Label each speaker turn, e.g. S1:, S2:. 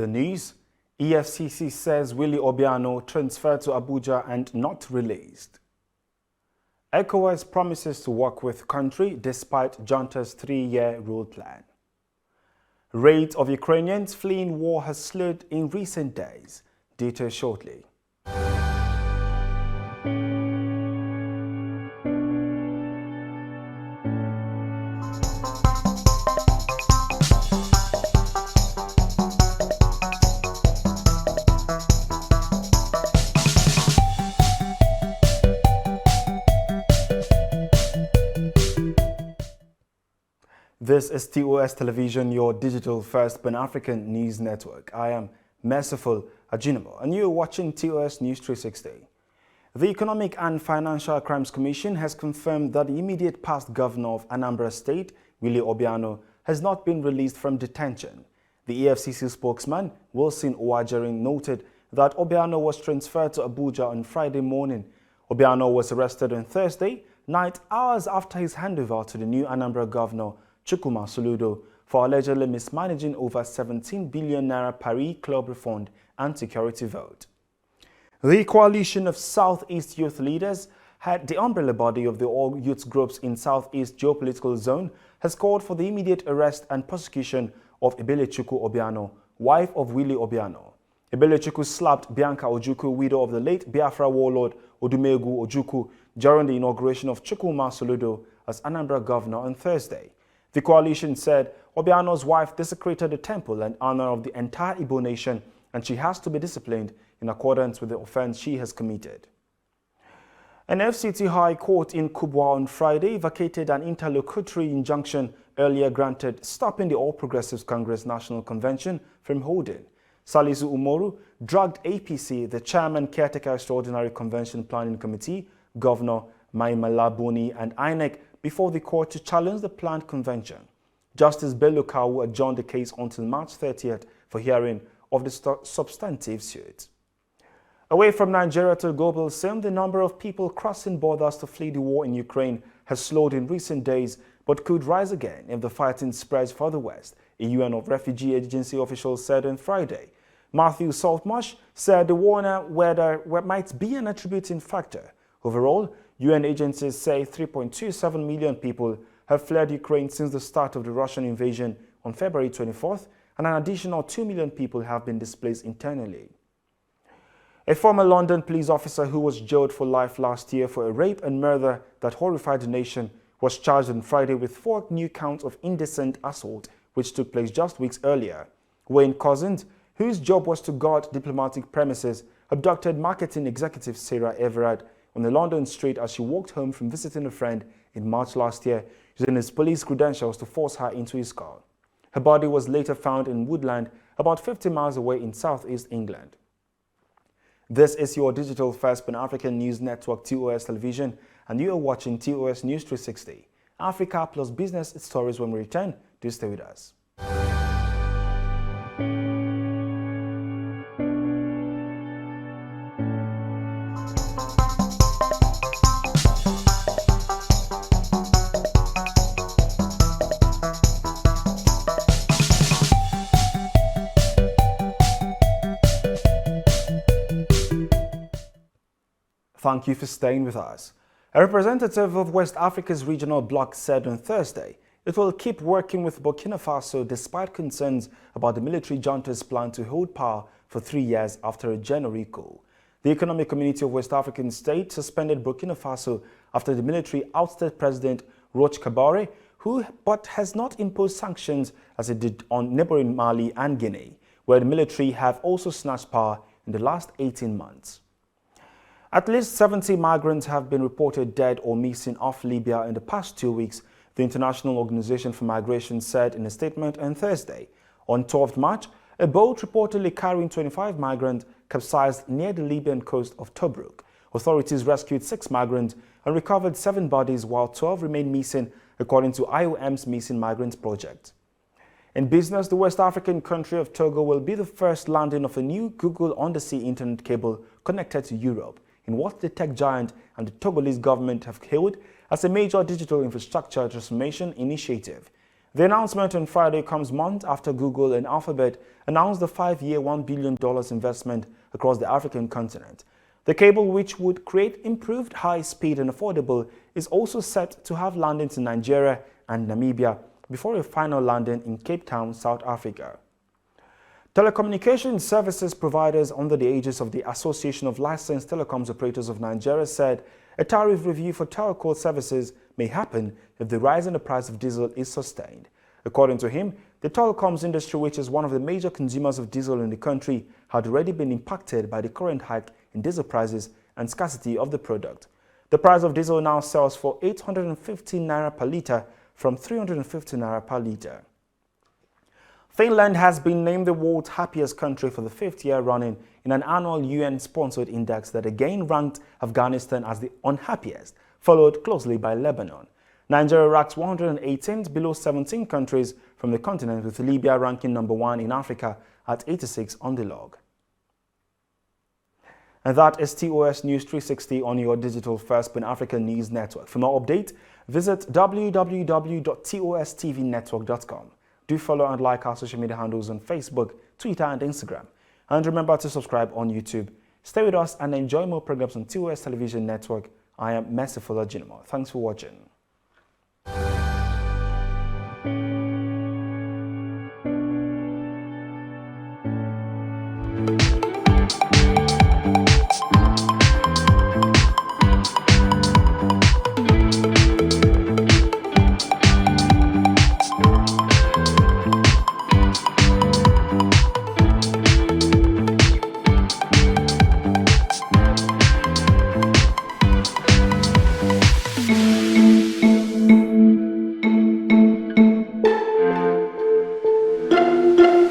S1: the news, EFCC says Willie Obiano transferred to Abuja and not released. ECOWAS promises to work with country despite junta's 3-year rule plan. Rate of Ukrainians fleeing war has slowed in recent days. Details shortly. This is TOS Television, your digital-first Pan-African news network. I am Merciful Ajinamo, and you are watching TOS News 360. The Economic and Financial Crimes Commission has confirmed that the immediate past governor of Anambra State, Willie Obiano, has not been released from detention. The EFCC spokesman, Wilson Owajarin, noted that Obiano was transferred to Abuja on Friday morning. Obiano was arrested on Thursday night, hours after his handover to the new Anambra governor, Chukwuma Soludo, for allegedly mismanaging over 17 billion naira Paris Club refund and security vote. The coalition of Southeast youth leaders, the umbrella body of the all youth groups in Southeast geopolitical zone, has called for the immediate arrest and prosecution of Ebelechukwu Obiano, wife of Willie Obiano. Ebelechukwu slapped Bianca Ojukwu, widow of the late Biafra warlord Odumegwu Ojukwu, during the inauguration of Chukwuma Soludo as Anambra governor on Thursday. The coalition said Obiano's wife desecrated the temple and honor of the entire Igbo nation, and she has to be disciplined in accordance with the offense she has committed. An FCT High Court in Kubwa on Friday vacated an interlocutory injunction earlier granted, stopping the All Progressives Congress National Convention from holding. Salisu Umoru dragged APC, the chairman caretaker extraordinary convention planning committee, Governor Maimala Boni, and INEC before the court to challenge the planned convention. Justice Bello Kawu adjourned the case until March 30th for hearing of the substantive suit. Away from Nigeria to the global scene, the number of people crossing borders to flee the war in Ukraine has slowed in recent days, but could rise again if the fighting spreads further west, a UN Refugee Agency official said on Friday. Matthew Saltmarsh said the warner weather might be an attributing factor. Overall, UN agencies say 3.27 million people have fled Ukraine since the start of the Russian invasion on February 24th, and an additional 2 million people have been displaced internally. A former London police officer who was jailed for life last year for a rape and murder that horrified the nation was charged on Friday with 4 new counts of indecent assault, which took place just weeks earlier. Wayne Cousins, whose job was to guard diplomatic premises, abducted marketing executive Sarah Everard on the London street as she walked home from visiting a friend in March last year, using his police credentials to force her into his car. Her body was later found in woodland about 50 miles away in southeast England. This is your digital first Pan-African news network, TOS Television, and you are watching TOS News 360. Africa plus business stories. When we return, do stay with us. Thank you for staying with us. A representative of West Africa's regional bloc said on Thursday it will keep working with Burkina Faso despite concerns about the military junta's plan to hold power for 3 years after a January coup. The Economic Community of West African States suspended Burkina Faso after the military ousted President Roch Kabore, but has not imposed sanctions as it did on neighboring Mali and Guinea, where the military have also snatched power in the last 18 months. At least 70 migrants have been reported dead or missing off Libya in the past 2 weeks, the International Organization for Migration said in a statement on Thursday. On 12th March, a boat reportedly carrying 25 migrants capsized near the Libyan coast of Tobruk. Authorities rescued 6 migrants and recovered 7 bodies, while 12 remain missing, according to IOM's Missing Migrants Project. In business, the West African country of Togo will be the first landing of a new Google undersea internet cable connected to Europe, in what the tech giant and the Togolese government have hailed as a major digital infrastructure transformation initiative. The announcement on Friday comes months after Google and Alphabet announced the 5-year $1 billion investment across the African continent. The cable, which would create improved high-speed and affordable, is also set to have landings in Nigeria and Namibia before a final landing in Cape Town, South Africa. Telecommunications services providers under the aegis of the Association of Licensed Telecoms Operators of Nigeria said a tariff review for telco services may happen if the rise in the price of diesel is sustained. According to him, the telecoms industry, which is one of the major consumers of diesel in the country, had already been impacted by the current hike in diesel prices and scarcity of the product. The price of diesel now sells for 815 naira per litre from 350 naira per litre. Finland has been named the world's happiest country for the 5th year running in an annual UN-sponsored index that again ranked Afghanistan as the unhappiest, followed closely by Lebanon. Nigeria ranks 118th below 17 countries from the continent, with Libya ranking number 1 in Africa at 86 on the log. And that is TOS News 360 on your digital first Pan-African news network. For more updates, visit www.tostvnetwork.com. Do follow and like our social media handles on Facebook, Twitter and Instagram. And remember to subscribe on YouTube. Stay with us and enjoy more programs on TOS Television Network. I am Merciful Ajinamo. Thanks for watching.